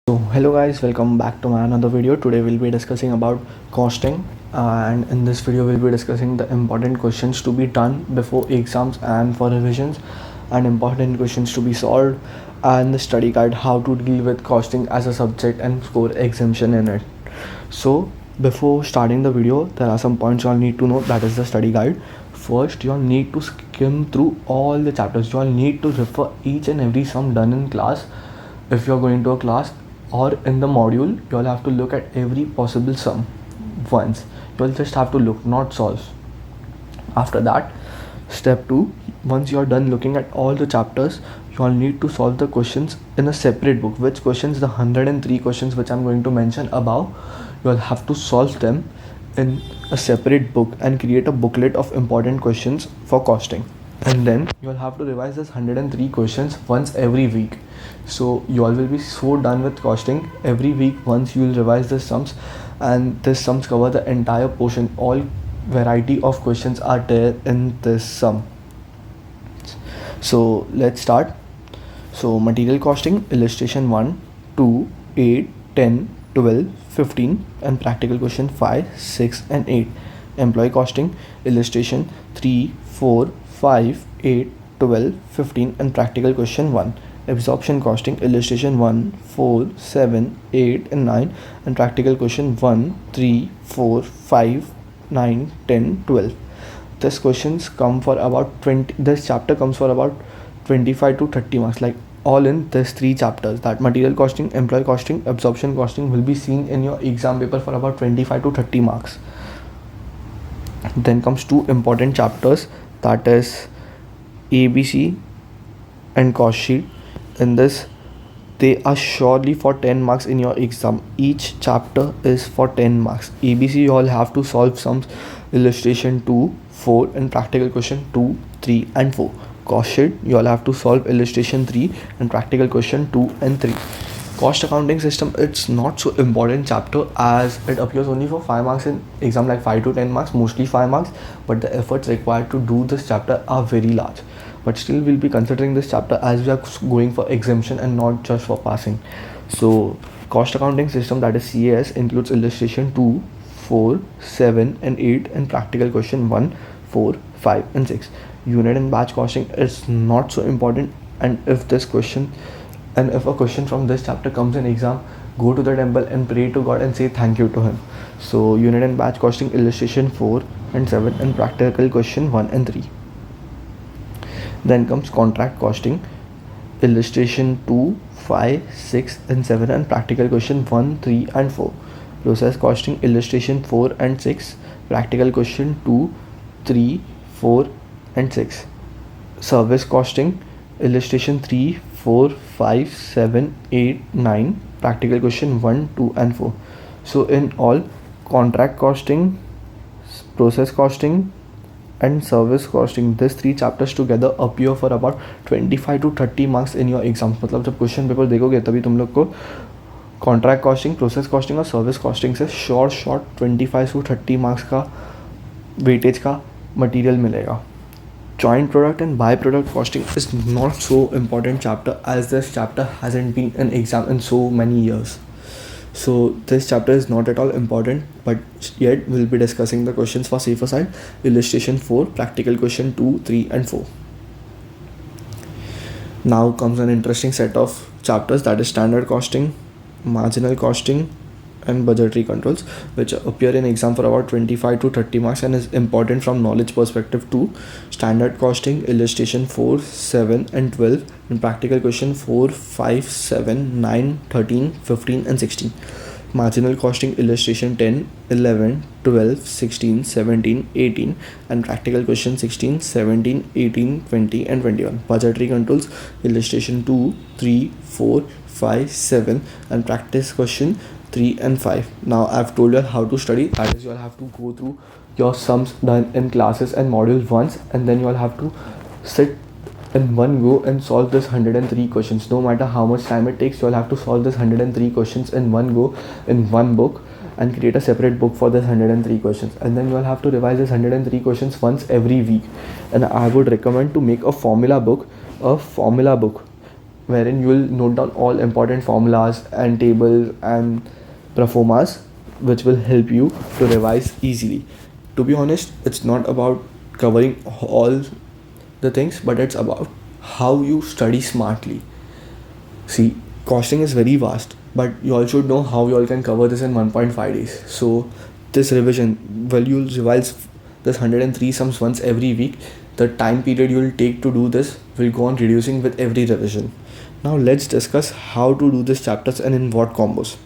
So hello guys, welcome back to my another video. Today we'll be discussing about costing, and in this video we'll be discussing the important questions to be done before exams and for revisions, and important questions to be solved, and the study guide how to deal with costing as a subject and score exemption in it. So before starting the video, there are some points you all need to know, that is the study guide. First, you all need to skim through all the chapters. You all need to refer each and every sum done in class. If you're going to a class or in the module, you all have to look at every possible sum once. You all just have to look, not solve. After that, step 2, once you are done looking at all the chapters, you all need to solve the questions in a separate book. Which questions? The 103 questions which I'm going to mention above, you all have to solve them in a separate book and create a booklet of important questions for costing. And then you all have to revise this 103 questions once every week. So you all will be so done with costing. Every week once you will revise the sums, and this sums cover the entire portion. All variety of questions are there in this sum. So let's start. So material costing, illustration 1, 2, 8, 10, 12, 15 and practical question 5, 6 and 8. Employee costing, illustration 3, 4, 5, 8, 12, 15 and practical question 1. Absorption costing, illustration 1, 4, 7, 8 and 9 and practical question 1, 3, 4, 5, 9, 10, 12. This questions come for about 20. This chapter comes for about 25 to 30 marks, like all in this 3 chapters, that material costing, employee costing, absorption costing will be seen in your exam paper for about 25 to 30 marks. Then comes 2 important chapters, that is ABC and cost sheet. In this, they are surely for 10 marks in your exam. Each chapter is for 10 marks. ABC you all have to solve sums, illustration 2, 4 and practical question 2, 3 and 4. Cost sheet you all have to solve illustration 3 and practical question 2 and 3. Cost accounting system, it's not so important chapter as it appears only for 5 marks in exam, like 5 to 10 marks, mostly 5 marks, but the efforts required to do this chapter are very large. But still we'll be considering this chapter as we are going for exemption and not just for passing. So cost accounting system, that is CAS, includes illustration 2, 4, 7 and 8 and practical question 1, 4, 5 and 6. Unit and batch costing is not so important, and if a question from this chapter comes in exam, go to the temple and pray to God and say thank you to him. So unit and batch costing, illustration 4 and 7 and practical question 1 and 3. Then comes contract costing, illustration 2, 5, 6 and 7 and practical question 1, 3 and 4. Process costing, illustration 4 and 6, practical question 2, 3, 4 and 6. Service costing, illustration 3, 4, 5, 7, 8, 9, practical question 1, 2 and 4. So in all, contract costing, process costing and service costing, these 3 chapters together appear for about 25 to 30 marks in your exam. मतलब जब question paper देखोगे तभी तुम लोग को contract costing, process costing और service costing से short 25 to 30 marks का वेटेज का मटेरियल मिलेगा. Joint product and byproduct costing is not so important chapter, as this chapter hasn't been an exam in so many years. So this chapter is not at all important, but yet we'll be discussing the questions for safer side. Illustration 4, practical question 2, 3 and 4. Now comes an interesting set of chapters, that is standard costing, marginal costing and budgetary controls, which appear in exam for about 25 to 30 marks and is important from knowledge perspective too. Standard costing, illustration 4, 7 and 12 and practical question 4, 5, 7, 9, 13, 15 and 16. Marginal costing, illustration 10, 11, 12, 16, 17, 18 and practical question 16, 17, 18, 20 and 21. Budgetary controls, illustration 2, 3, 4, 5, 7 and practice question 3 and 5. Now I've told you how to study, that is you all have to go through your sums done in classes and modules once, and then you all have to sit in one go and solve this 103 questions. No matter how much time it takes, you all have to solve this 103 questions in one go in one book and create a separate book for this 103 questions, and then you all have to revise this 103 questions once every week. And I would recommend to make a formula book wherein you will note down all important formulas and tables and performas which will help you to revise easily. To be honest, it's not about covering all the things, but it's about how you study smartly. See, costing is very vast, but you all should know how you all can cover this in 1.5 days. So, this revision, well, you'll revise this 103 sums once every week. The time period you will take to do this will go on reducing with every revision. Now, let's discuss how to do these chapters and in what combos.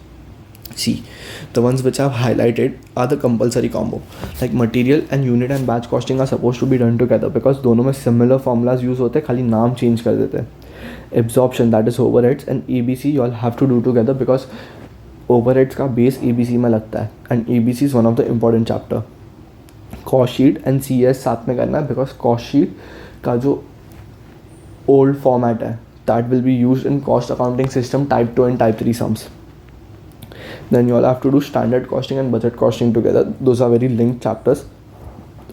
See, the ones which I've highlighted are the compulsory combo. Like material and unit and batch costing are supposed to be done together because दोनों में similar formulas use होते हैं, खाली नाम change कर देते हैं. Absorption, that is overheads, and ABC you all have to do together because overheads का base ABC में लगता है and ABC is one of the important chapter. Cost sheet and CS साथ में करना है because cost sheet का जो old format है that will be used in cost accounting system type 2 and type 3 sums. Then you all have to do standard costing and budget costing together. Those are very linked chapters,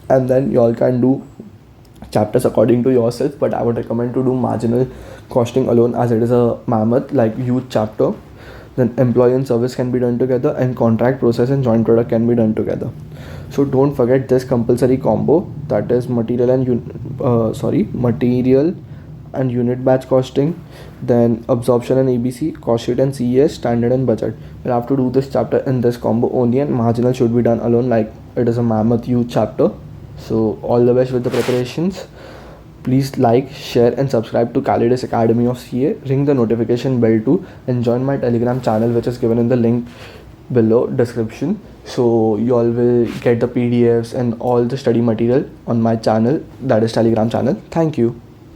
and then you all can do chapters according to yourself, but I would recommend to do marginal costing alone as it is a mammoth like huge chapter. Then employee and service can be done together, and contract process and joint product can be done together. So don't forget this compulsory combo, that is material and unit batch costing, then absorption and ABC, cost sheet and CES, standard and budget. We'll have to do this chapter in this combo only, and marginal should be done alone like it is a mammoth huge chapter. So all the best with the preparations. Please like, share and subscribe to Calidus Academy of CA. Ring the notification bell too and join my Telegram channel which is given in the link below description. So you all will get the PDFs and all the study material on my channel, that is Telegram channel. Thank you.